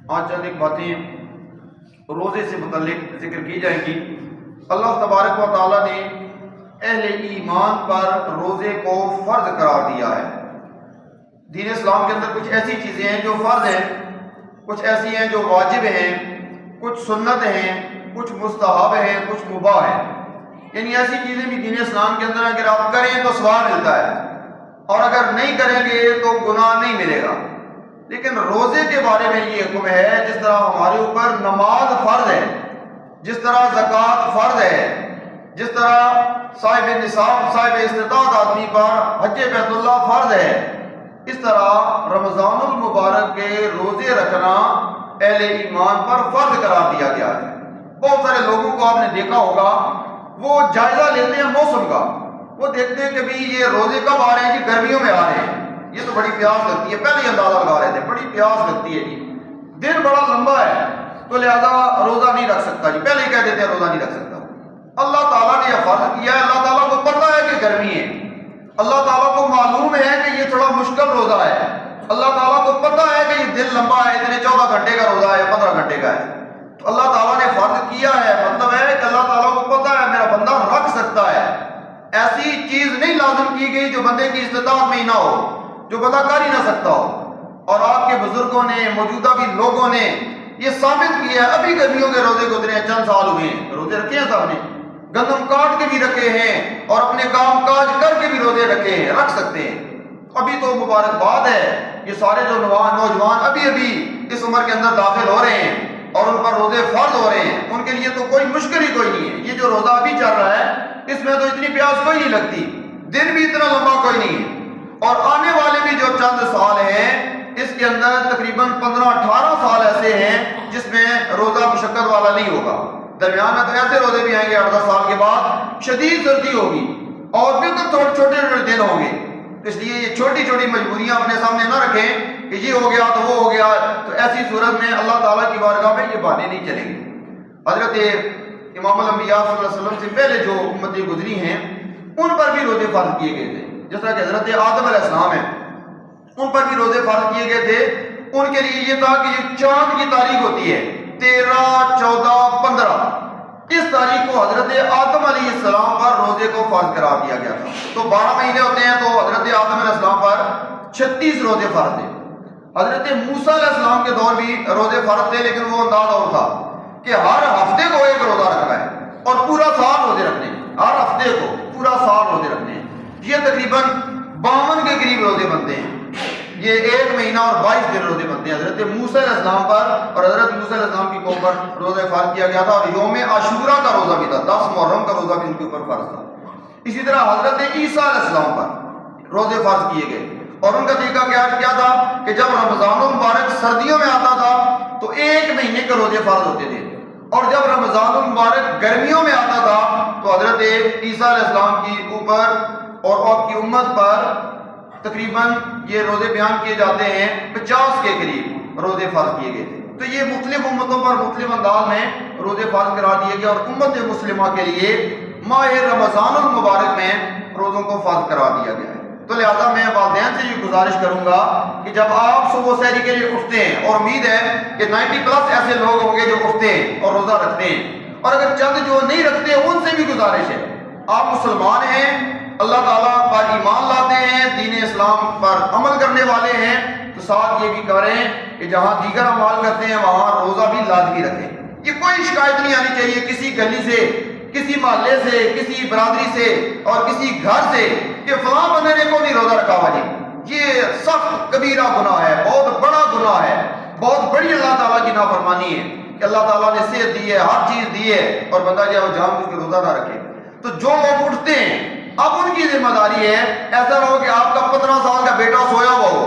آج چند ایک باتیں روزے سے متعلق ذکر کی جائیں گی۔ اللہ تبارک و تعالیٰ نے اہل ایمان پر روزے کو فرض قرار دیا ہے۔ دین اسلام کے اندر کچھ ایسی چیزیں ہیں جو فرض ہیں، کچھ ایسی ہیں جو واجب ہیں، کچھ سنت ہیں، کچھ مستحب ہیں، کچھ مباح ہیں۔ یعنی ایسی چیزیں بھی دین اسلام کے اندر اگر آپ کریں تو ثواب ملتا ہے، اور اگر نہیں کریں گے تو گناہ نہیں ملے گا۔ لیکن روزے کے بارے میں یہ حکم ہے، جس طرح ہمارے اوپر نماز فرض ہے، جس طرح زکوٰۃ فرض ہے، جس طرح صاحب نصاب صاحب استطاعت آدمی پر حج بیت اللہ فرض ہے، اس طرح رمضان المبارک کے روزے رکھنا اہل ایمان پر فرض قرار دیا گیا ہے۔ بہت سارے لوگوں کو آپ نے دیکھا ہوگا، وہ جائزہ لیتے ہیں موسم کا، وہ دیکھتے ہیں کہ بھی یہ روزے کب آ رہے ہیں جی، گرمیوں میں آ رہے ہیں، یہ تو بڑی پیاس لگتی ہے، پہلے ہی اندازہ لگا رہے تھے بڑی پیاس لگتی ہے جی، دن بڑا لمبا ہے تو لہذا روزہ نہیں رکھ سکتا جی، پہلے ہی کہہ دیتے ہیں روزہ نہیں رکھ سکتا۔ اللہ تعالیٰ نے یہ فرض کیا ہے، اللہ تعالیٰ کو پتہ ہے کہ گرمی ہے، اللہ تعالیٰ کو معلوم ہے کہ یہ تھوڑا مشکل روزہ ہے، اللہ تعالیٰ کو پتہ ہے کہ یہ دن لمبا ہے، اتنے 14 گھنٹے کا روزہ ہے، 15 گھنٹے کا ہے، تو اللہ تعالیٰ نے فرض کیا ہے، مطلب ہے کہ اللہ تعالیٰ کو پتہ ہے میرا بندہ رکھ سکتا ہے۔ ایسی چیز نہیں لازم کی گئی جو بندے کی استطاعت میں ہی نہ ہو، جو بندہ کر ہی نہ سکتا ہو۔ اور آپ کے بزرگوں نے، موجودہ بھی لوگوں نے یہ ثابت کیا ہے، ابھی گرمیوں کے روزے گزرے ہیں، چند سال ہوئے ہیں، روزے رکھے ہیں صاحب نے، گندم کاٹ کے بھی رکھے ہیں اور اپنے کام کاج کر کے بھی روزے رکھے ہیں، رکھ سکتے ہیں۔ ابھی تو مبارکباد ہے، یہ سارے جو نوجوان ابھی اس عمر کے اندر داخل ہو رہے ہیں اور ان پر روزے فرض ہو رہے ہیں، ان کے لیے تو کوئی مشکل ہی کوئی نہیں ہے۔ یہ جو روزہ ابھی چل رہا ہے اس میں تو اتنی پیاس کوئی نہیں لگتی، دن بھی اتنا لمبا کوئی نہیں ہے، اور آنے والے بھی جو چند سال ہیں اس کے اندر تقریباً 15-18 سال ایسے ہیں جس میں روزہ مشقت والا نہیں ہوگا۔ درمیان میں تو ایسے روزے بھی آئیں گے 8-10 سال کے بعد، شدید سردی ہوگی اور بالکل چھوٹے دن ہوں گے۔ اس لیے یہ چھوٹی چھوٹی مجبوریاں اپنے سامنے نہ رکھیں کہ یہ ہو گیا تو وہ ہو گیا، تو ایسی صورت میں اللہ تعالیٰ کی بارگاہ میں یہ باتیں نہیں چلیں گی۔ حضرت امام الانبیاء صلی اللہ علیہ وسلم سے پہلے جو امتیں گزری ہیں ان پر بھی روزے فرض کیے گئے تھے، جس طرح کہ حضرت آدم علیہ السلام ہیں ان پر بھی روزے فرض کیے گئے تھے۔ ان کے لیے یہ تھا کہ یہ چاند کی تاریخ ہوتی ہے 13، 14، 15، اس تاریخ کو حضرت آدم علیہ السلام پر روزے کو فرض قرار دیا گیا تھا۔ تو 12 مہینے ہوتے ہیں تو حضرت آدم علیہ السلام پر 36 روزے فرض تھے۔ حضرت موسیٰ علیہ السلام کے دور بھی روزے فرض تھے، لیکن وہ انداز اور تھا کہ ہر ہفتے کو ایک روزہ رکھنا ہے اور پورا سال روزے رکھنے ہیں، ہر ہفتے کو پورا سال روزے رکھنے ہیں۔ یہ تقریباً 52 کے قریب روزے بنتے ہیں، یہ 1 مہینہ اور 22 دن روزے بنتے ہیں۔ حضرت موسیٰ علیہ السلام پر اور حضرت موسیٰ علیہ السلام کی قوم پر روزہ فرض کیا گیا تھا، اور یوم عاشورہ کا روزہ بھی تھا، 10 محرم کا روزہ بھی ان کے اوپر فرض تھا۔ اسی طرح حضرت عیسیٰ علیہ السلام پر روزے فرض کیے گئے، اور ان کا طریقہ کیا تھا کہ جب رمضان المبارک سردیوں میں آتا تھا تو 1 مہینے کے روزے فرض ہوتے تھے، اور جب رمضان المبارک گرمیوں میں آتا تھا تو حضرت عیسیٰ علیہ السلام کی اوپر اور آپ کی امت پر تقریباً یہ روزے بیان کیے جاتے ہیں 50 کے قریب روزے فرض کیے گئے تھے۔ تو یہ مختلف امتوں پر مختلف انداز میں روزے فرض قرار دیے گئے، اور امت مسلمہ کے لیے ماہ رمضان المبارک میں روزوں کو فرض قرار دیا گیا ہے۔ تو لہذا میں والدین سے یہ گزارش کروں گا کہ جب آپ صبح سحری کے لیے اٹھتے ہیں، اور امید ہے کہ 90+ ایسے لوگ ہوں گے جو اٹھتے ہیں اور روزہ رکھتے ہیں، اور اگر چند جو نہیں رکھتے ان سے بھی گزارش ہے، آپ مسلمان ہیں، اللہ تعالیٰ پر ایمان لاتے ہیں، دین اسلام پر عمل کرنے والے ہیں، تو ساتھ یہ بھی کریں کہ جہاں دیگر اعمال کرتے ہیں وہاں روزہ بھی لازمی رکھیں۔ یہ کوئی شکایت نہیں آنی چاہیے کسی گلی سے، کسی محلے سے، کسی برادری سے اور کسی گھر سے کہ فلاں بندے نے کو نہیں روزہ رکھا ہوا جی۔ یہ سخت کبیرہ گناہ ہے، بہت بڑا گناہ ہے، بہت بڑی اللہ تعالیٰ کی نافرمانی ہے کہ اللہ تعالیٰ نے صحت دی ہے، ہر چیز دی ہے، اور بندہ جو ہے جان بوجھ کے روزہ نہ رکھے۔ تو جو لوگ اٹھتے ہیں اب ان کی ذمہ داری ہے، ایسا نہ ہو کہ آپ کا 15 سال کا بیٹا سویا ہوا ہو،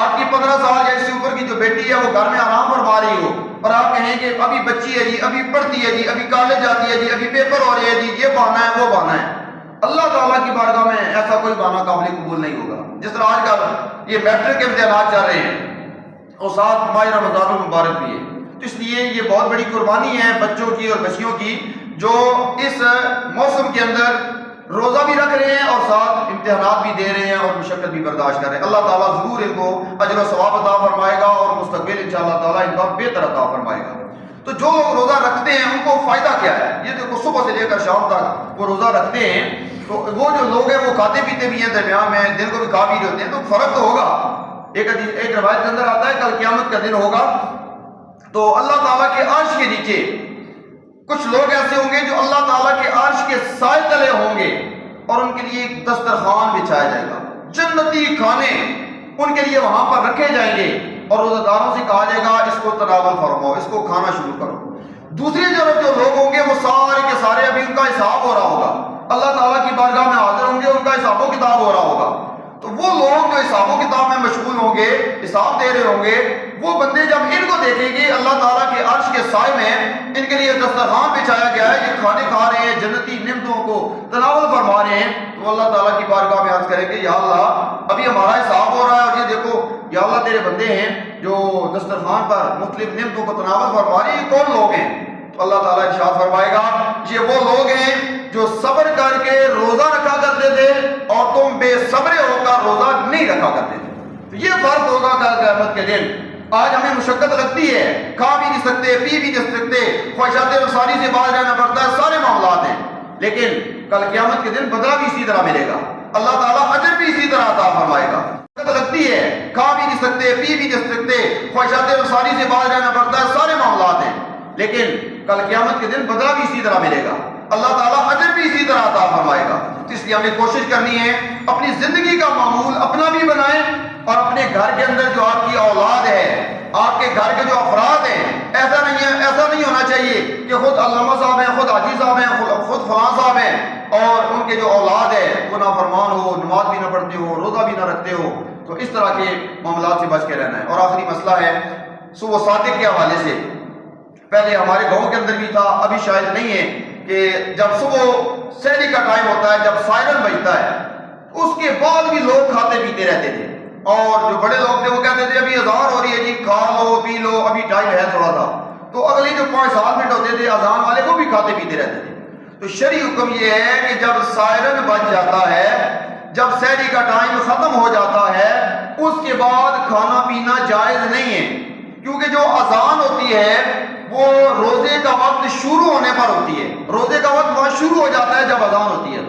آپ کی 15 سال یا اس سے اوپر کی جو بیٹی ہے وہ گھر میں آرام فرما رہی ہو، اور آپ کہیں کہ ابھی بچی ہے جی، ابھی پڑھتی ہے جی، ابھی کالج جاتی ہے جی، ابھی پیپر ہو رہے ہیں جی، یہ بہانہ ہے وہ بہانہ ہے۔ اللہ تعالیٰ کی بارگاہ میں ایسا کوئی بہانہ قابل قبول نہیں ہوگا۔ جس طرح آج کل یہ میٹرک کے امتحانات چل رہے ہیں اور ساتھ ماہ رمضان المبارک بھی ہے، تو اس لیے یہ بہت بڑی قربانی ہے بچوں کی اور بچیوں کی جو اس موسم کے اندر روزہ بھی رکھ رہے ہیں اور ساتھ امتحانات بھی دے رہے ہیں اور مشقت بھی برداشت کر رہے ہیں. اللہ تعالیٰ ضرور ان کو اجر و ثواب عطا فرمائے گا اور مستقبل انشاءاللہ تعالیٰ ان کا بہتر عطا فرمائے گا. تو جو لوگ روزہ رکھتے ہیں ان کو فائدہ کیا ہے؟ یہ دیکھو صبح سے لے کر شام تک وہ روزہ رکھتے ہیں، تو وہ جو لوگ ہیں وہ کھاتے پیتے بھی ہیں درمیان میں، دن کو بھی کھا بھی رہے ہوتے ہیں، تو فرق تو ہوگا. ایک روایت کے اندر آتا ہے کل قیامت کا دن ہوگا تو اللہ تعالیٰ کے عرش کے نیچے کچھ لوگ ایسے ہوں گے جو اللہ تعالیٰ کے عرش کے سائے تلے ہوں گے اور ان کے لیے ایک دسترخوان بچھایا جائے گا، جنتی کھانے ان کے لیے وہاں پر رکھے جائیں گے اور روزہ داروں سے کہا جائے گا اس کو تناول فرماؤ، اس کو کھانا شروع کرو. دوسری طرف جو لوگ ہوں گے وہ سارے کے سارے ابھی ان کا حساب ہو رہا ہوگا، اللہ تعالیٰ کی بارگاہ میں حاضر ہوں گے، ان کا حساب و کتاب ہو رہا ہوگا. تو وہ لوگ جو حساب و کتاب میں مشغول ہوں گے، حساب دے رہے ہوں گے، وہ بندے جب ان کو دیکھیں گے اللہ تعالیٰ کے عرش کے سائے میں ان کے لیے دسترخوان بچھایا گیا ہے، یہ کھانے کھا رہے ہیں، جنتی نعمتوں کو تناول فرما رہے ہیں، تو اللہ تعالیٰ کی بارگاہ میں عرض کریں گے یا اللہ ابھی ہمارا حساب ہو رہا ہے اور یہ دیکھو یا اللہ تیرے بندے ہیں جو دسترخوان پر مختلف نعمتوں کو تناول فرما رہے ہیں، یہ کون لوگ ہیں؟ تو اللہ تعالیٰ ارشاد فرمائے گا یہ وہ لوگ ہیں جو صبر کر کے روزہ رکھا کرتے تھے اور تم بے صبرے ہو کر روزہ نہیں رکھا کرتے تھے. تو یہ فرق ہوگا کل قیامت کے دن. آج ہمیں مشقت لگتی ہے، کھا بھی نہیں سکتے، پی بھی نہیں سکتے، خواہشات رسانی سے باز رہنا پڑتا ہے، سارے معاملات ہیں، لیکن کل قیامت کے دن بدلہ بھی اسی طرح ملے گا، اللہ تعالیٰ اجر بھی اسی طرح عطا فرمائے گا. مشقت لگتی ہے، کھا بھی نہیں سکتے، پی بھی نہیں سکتے، خواہشات رسانی سے باز رہنا پڑتا ہے، سارے معاملات ہیں، لیکن کل قیامت کے دن بدلہ بھی اسی طرح ملے گا، اللہ تعالیٰ اجر بھی اسی طرح عطا فرمائے گا. اس لیے ہمیں کوشش کرنی ہے اپنی زندگی کا معمول اپنا بھی بنائیں اور اپنے گھر کے اندر جو آپ کی اولاد ہے، آپ کے گھر کے جو افراد ہیں، ایسا نہیں ہونا چاہیے کہ خود علامہ صاحب ہیں، خود حاجی صاحب ہیں، خود فلاں صاحب ہیں اور ان کے جو اولاد ہے وہ نافرمان ہو، نماز بھی نہ پڑھتے ہو، روزہ بھی نہ رکھتے ہو. تو اس طرح کے معاملات سے بچ کے رہنا ہے. اور آخری مسئلہ ہے صبح صادق کے حوالے سے. پہلے ہمارے گاؤں کے اندر بھی تھا، ابھی شاید نہیں ہے، کہ جب صبح سحری کا ٹائم ہوتا ہے، جب سائرن بجتا ہے، اس کے بعد بھی لوگ کھاتے پیتے رہتے تھے اور جو بڑے لوگ تھے وہ کہتے تھے ابھی اذان ہو رہی ہے جی، کھا لو پی لو، ابھی ٹائم ہے تھوڑا سا. تو اگلی جو 5-7 منٹ ہوتے تھے اذان والے وہ بھی کھاتے پیتے رہتے تھے. تو شرعی حکم یہ ہے کہ جب سائرن بج جاتا ہے، جب سحری کا ٹائم ختم ہو جاتا ہے، اس کے بعد کھانا پینا جائز نہیں ہے، کیونکہ جو اذان ہوتی ہے وہ روزے کا وقت شروع ہونے پر ہوتی ہے. روزے کا وقت وہاں شروع ہو جاتا ہے جب اذان ہوتی ہے.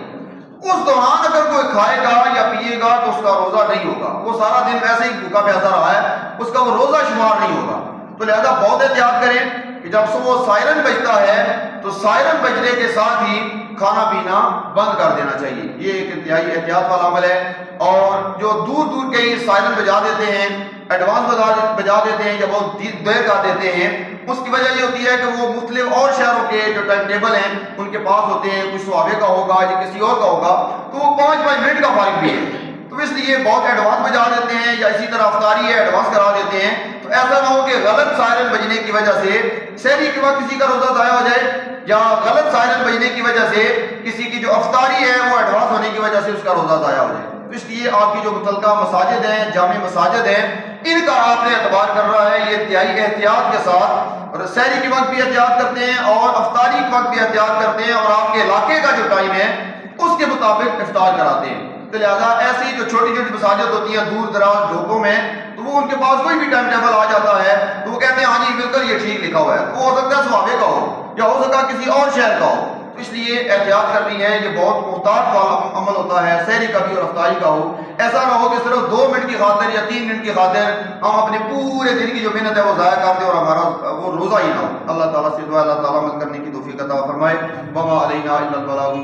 اس دوران اگر کوئی کھائے گا یا پیے گا تو اس کا روزہ نہیں ہوگا، وہ سارا دن ویسے ہی بھوکا پیاسا رہا ہے، اس کا وہ روزہ شمار نہیں ہوگا. تو لہذا بہت احتیاط کریں کہ جب صبح سائرن بجتا ہے تو سائرن بجنے کے ساتھ ہی کھانا پینا بند کر دینا چاہیے. یہ ایک انتہائی احتیاط والا عمل ہے. اور جو دور دور کہیں سائرن بجا دیتے ہیں، ایڈوانس بجا دیتے ہیں یا بہت دیر کر دیتے ہیں، اس کی وجہ یہ ہوتی ہے کہ وہ مختلف اور شہروں کے جو ٹائم ٹیبل ہیں ان کے پاس ہوتے ہیں، کچھ صحابے کا ہوگا یا کسی اور کا ہوگا، تو وہ 5-5 منٹ کا فرق بھی ہے. تو اس لیے بہت ایڈوانس بجا دیتے ہیں، یا اسی طرح افطاری ہے ایڈوانس کرا دیتے ہیں. تو ایسا نہ ہو کہ غلط سائرن بجنے کی وجہ سے سحری کے وقت کسی کا روزہ ضائع ہو جائے، یا غلط سائرن بجنے کی وجہ سے کسی کی جو افطاری ہے وہ ایڈوانس ہونے کی وجہ سے اس کا روزہ ضائع ہو جائے. تو اس لیے آپ کی جو متعلقہ مساجد ہیں، جامع مساجد ہیں، ان کا آپ نے اعتبار کر رہا ہے، یہ انتہائی احتیاط کے ساتھ، اور سحری کے وقت بھی احتیاط کرتے ہیں اور افطاری کے وقت بھی احتیاط کرتے ہیں، اور آپ کے علاقے کا جو ٹائم ہے اس کے مطابق افطار کراتے ہیں. تو لہٰذا ایسی جو چھوٹی چھوٹی مساجد ہوتی ہیں دور دراز ڈھوکوں میں، تو وہ ان کے پاس کوئی بھی ٹائم ٹیبل آ جاتا ہے تو وہ کہتے ہیں ہاں جی بالکل یہ ٹھیک لکھا ہوا ہے. وہ ہو سکتا ہے صحابے کا ہو یا ہو سکتا ہے کسی اور شہر کا ہو. تو اس لیے احتیاط کرنی ہے. یہ بہت محتاط والا عمل ہوتا ہے، سحری کا بھی اور افطاری کا ہو. ایسا نہ ہو کہ صرف 2 منٹ کی خاطر یا 3 منٹ کی خاطر ہم اپنے پورے دن کی جو محنت ہے وہ ضائع کر دیں اور ہمارا وہ روزہ ہی نہ ہو. اللہ تعالیٰ سے دعا اللہ تعالیٰ عمل کرنے کی توفیق عطا فرمائے. وما علینا الا البلاغ.